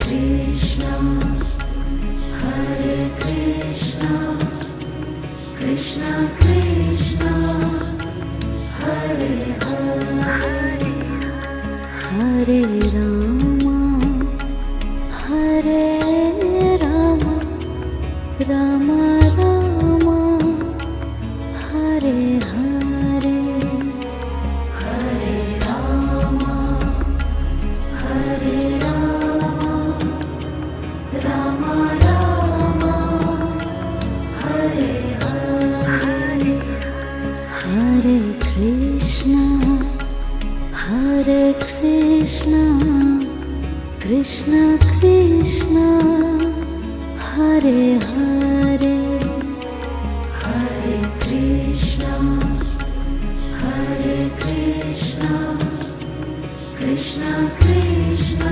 Krishna, Hare Krishna, Krishna Krishna, Hare Hare, Hare Rama, Hare Rama, Rama Rama, Hare Hare, Hare Rama, Hare Rama, Rama Rama, Hare Hare, Hare Krishna, Hare Krishna, Krishna Krishna, Hare Hare, Hare Krishna, Hare Krishna, Krishna Krishna,